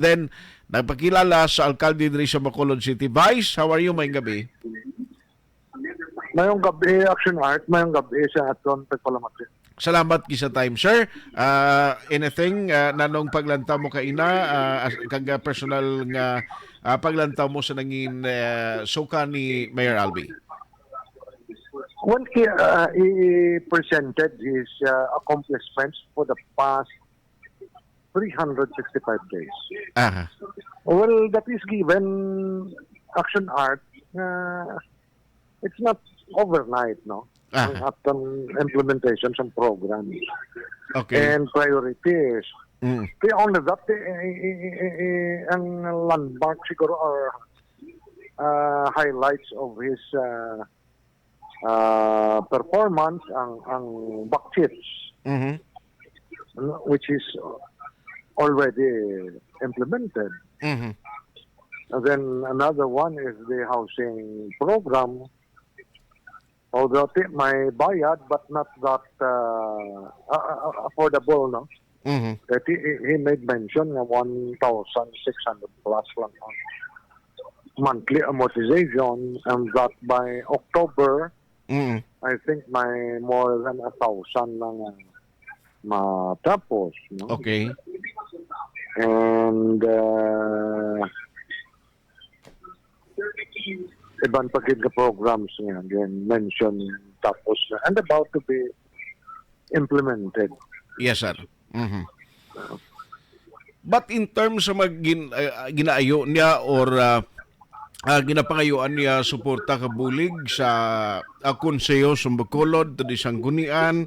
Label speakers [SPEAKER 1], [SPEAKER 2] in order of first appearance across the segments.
[SPEAKER 1] Then, nagpakilala sa alkalde diri sa Bacolod City. Vice, how are you? May gabi.
[SPEAKER 2] Mayong gabi, Aksyon Art. Mayong gabi sa aton pagpalamat.
[SPEAKER 1] Salamat kisa time, sir. Anything nanong paglantaw mo kaina kag personal nga paglantaw mo sa nangin suka ni Mayor Albee?
[SPEAKER 2] Well, he presented his accomplishments for the past 365 days.
[SPEAKER 1] Aha.
[SPEAKER 2] Well, that is given Action Art. It's not overnight, no? Ang aton implementation ng programs.
[SPEAKER 1] Okay.
[SPEAKER 2] And priorities. Kaya only that, ang landmark siguro or highlights of his performance ang backchips, which is already implemented. And then another one is the housing program. Although may bayad, but not that affordable, no? That he made mention na 1,600 plus lang on monthly amortization, and that by October, I think may more than 1,000 lang matapos, no?
[SPEAKER 1] Okay.
[SPEAKER 2] And ibang pagid ka programs nga again mention tapos na and about to be implemented.
[SPEAKER 1] Yes, sir. But in terms sa ginaayo niya or ginapangayuan niya suporta kabulig sa konseyo sa Bacolod, di Sanggunian,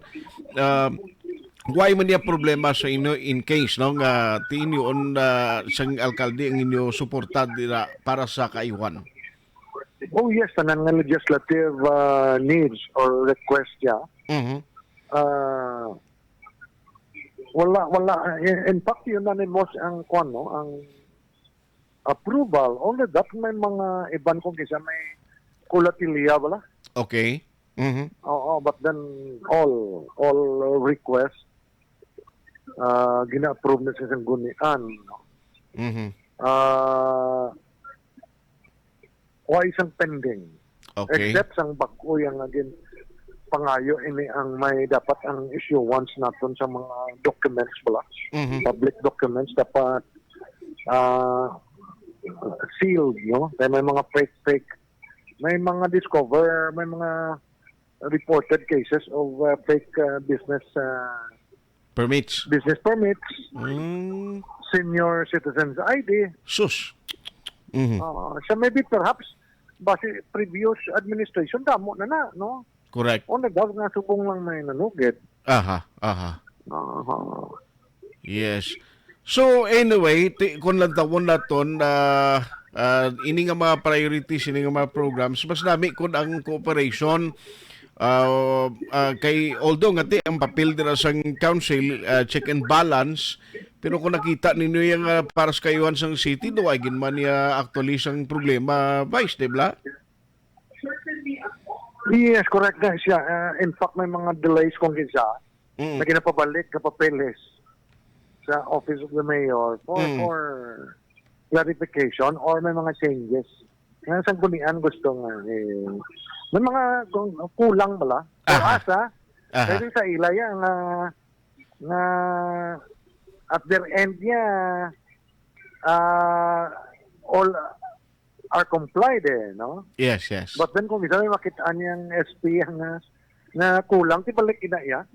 [SPEAKER 1] why man niya problema sa inyo in case no nga tiinyon sang alkalde ang inyo suporta dira para sa kaayuhan?
[SPEAKER 2] Oh yes, tanan nga legislative needs or request niya. Wala. In fact, unanimous ang ang approval. Only that may mga iban kong kisa may kulatilya wala.
[SPEAKER 1] Okay.
[SPEAKER 2] Oo, but then all requests gina-approve na sa Sanggunian. Why isang pending?
[SPEAKER 1] Okay.
[SPEAKER 2] Except sang bago yung again pangayo ini ang may dapat ang issuance naton sa mga documents pala. Public documents dapat sealed, no? Kaya may mga fake. May mga discover, may mga reported cases of fake business
[SPEAKER 1] Permits.
[SPEAKER 2] Senior citizens ID.
[SPEAKER 1] Sus.
[SPEAKER 2] So maybe perhaps base previous administration damo na, no?
[SPEAKER 1] Correct.
[SPEAKER 2] O nagdaw nga subong lang may nanugid.
[SPEAKER 1] Aha. Yes. So anyway, kung lantawon naton ini nga mga priorities, ini nga mga programs, mas dami kun ang cooperation kay although nga ang papel dira sang council check and balance, pero kung nakita ninyo yung para sa kayuhan sang city, do ay ginman niya actually sang problema, Vice, di ba?
[SPEAKER 2] Yes, correct na siya. In fact, may mga delays kung isa na ginapabalik na papeles sa Office of the Mayor for clarification or may mga changes. Nga sa Sanggunian gusto nga may mga kulang bala. Asa, kasi sa ilaya nga at their end niya all are complied no?
[SPEAKER 1] Yes.
[SPEAKER 2] But then kung isa may makitaan niyang SP na kulang, ti balik inaya.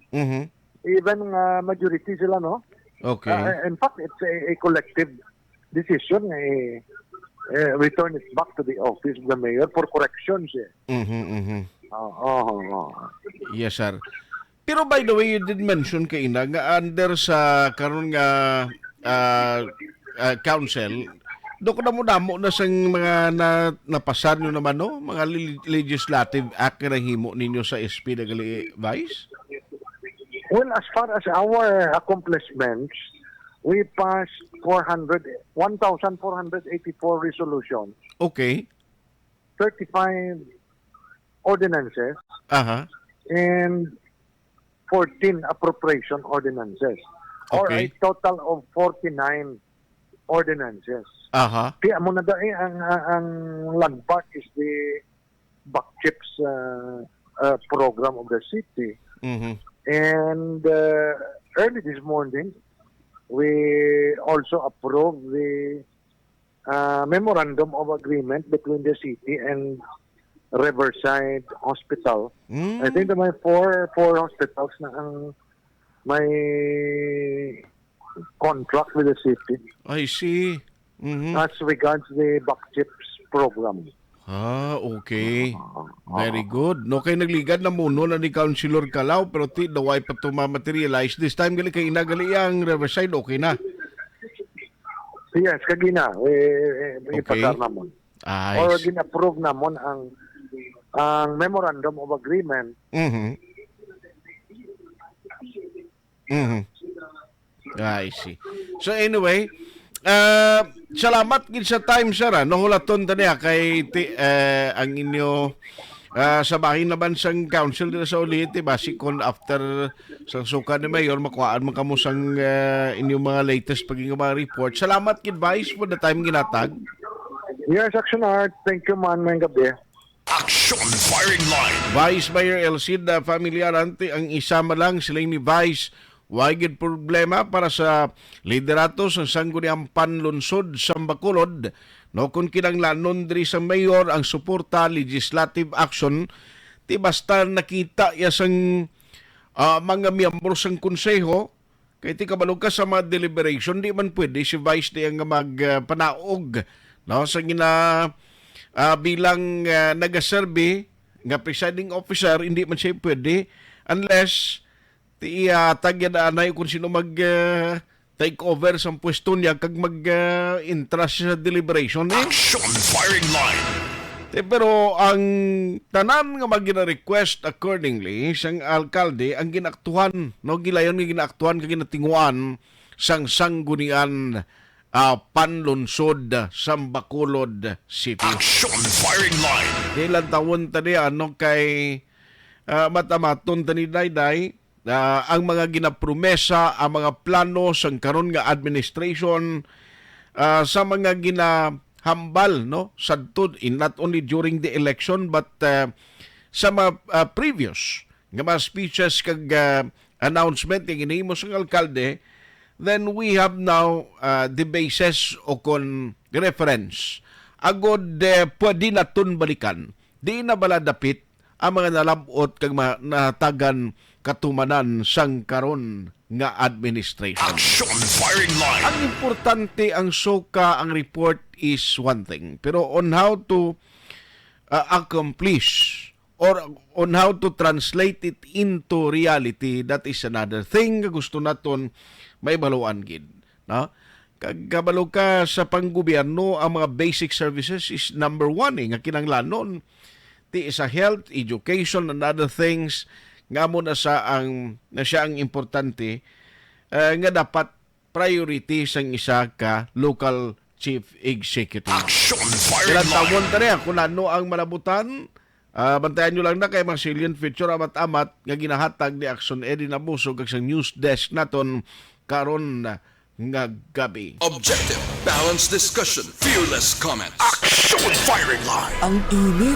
[SPEAKER 2] Even majority sila, no?
[SPEAKER 1] Okay.
[SPEAKER 2] In fact, it's a collective decision. Return it back to the office of the mayor for corrections.
[SPEAKER 1] Yes, sir. Pero by the way, you did mention kaina nga under sa karon nga council, do ko damo na sang mga napasar nyo naman, no? Mga legislative act na himo ninyo sa SP dagali, Vice?
[SPEAKER 2] Well, as far as our accomplishments, we passed 1,484 resolutions.
[SPEAKER 1] Okay.
[SPEAKER 2] 35 ordinances. And 14 appropriation ordinances. Or
[SPEAKER 1] Okay.
[SPEAKER 2] a total of 49 ordinances.
[SPEAKER 1] Aha.
[SPEAKER 2] Kaya mo na dahil ang lagbat is the backchips program of the city.
[SPEAKER 1] Mhm.
[SPEAKER 2] And early this morning, we also approved the memorandum of agreement between the city and Riverside Hospital. I think may four hospitals na ang may contract with the city
[SPEAKER 1] I see. Mhm.
[SPEAKER 2] as regards the backchips program.
[SPEAKER 1] Okay. Very good. No kay nagligad na muno na ni Councilor Calao pero ti daway pa to ma-materialize. This time gali kay inagali ang Riverside okay na.
[SPEAKER 2] Yes, kagina
[SPEAKER 1] Okay.
[SPEAKER 2] ipasar namon. Or gin-approve namon ang memorandum of agreement.
[SPEAKER 1] Mhm. Mhm. I see. So anyway, salamat gid sa time sir. Nahulaton tani kay ang inyo sa bahin naman sang council dito sa Ulithi basikon after sang suka ni Mayor makuhaan man kamo sang inyong mga latest paging mga report. Salamat gid Vice for the time ginatag.
[SPEAKER 2] Yes, Aksyon Art. Thank you man, may gabi.
[SPEAKER 3] Aksyon Firing Line.
[SPEAKER 1] Vice Mayor Cid Familiaran ang isama lang sila ni Vice. Wagid problema para sa liderato sa sangguniang panlunsod sa Bacolod. No, kung kinanglanon diri sa mayor ang suporta legislative action, ti basta nakita ya sang mga miyembro sang konseho, kay ti kabalog ka sa mga deliberation, di man pwede si Vice di ang magpanaog. No, sa bilang nagaserbe nga presiding officer, hindi man siya pwede unless ti tagya na anay kung sino mag take over sa pwesto niya kag mag-interest sa deliberation
[SPEAKER 3] Aksyon Firing Line.
[SPEAKER 1] pero ang tanan nga magina-request accordingly sang alkalde ang ginaktuhan no gilayon nga ginaktuhan kag ginatinguan sang sanggunian panlunsod sa Bacolod City.
[SPEAKER 3] Aksyon Firing Line.
[SPEAKER 1] Ilang taon tani kay matamaton tani dayday ang mga ginapromesa, ang mga plano sa karon nga administration sa mga ginahambal no sadtod in not only during the election but sa mga previous nga mga speeches kag announcement nga ginahimo sa alkalde, then we have now the basis o kon reference agod pwede naton balikan di na bala dapit ang mga nalabot kag natagan katumanan sang karon nga administration.
[SPEAKER 3] Aksyon Firing Line.
[SPEAKER 1] Ang importante ang soka, ang report is one thing. Pero on how to accomplish or on how to translate it into reality, that is another thing. Gusto naton may baluan gid. No? Kabalo ka sa panggobyerno, ang mga basic services is number one nga kinanglanon. Ti sa health, education, and other things nga mo na siya ang importante nga dapat priority sang isa ka local chief executive.
[SPEAKER 3] Aksyon Firing
[SPEAKER 1] Ilang
[SPEAKER 3] Line.
[SPEAKER 1] tawon tani kung ano ang malabutan. Bantayan nyo lang na kay mga salient feature amat-amat nga ginahatag ni Aksyon Eddie Nabusog kag sa news desk naton karon nga gabi.
[SPEAKER 3] Objective, balanced discussion, fearless comment. Aksyon Firing Line.
[SPEAKER 4] Ang init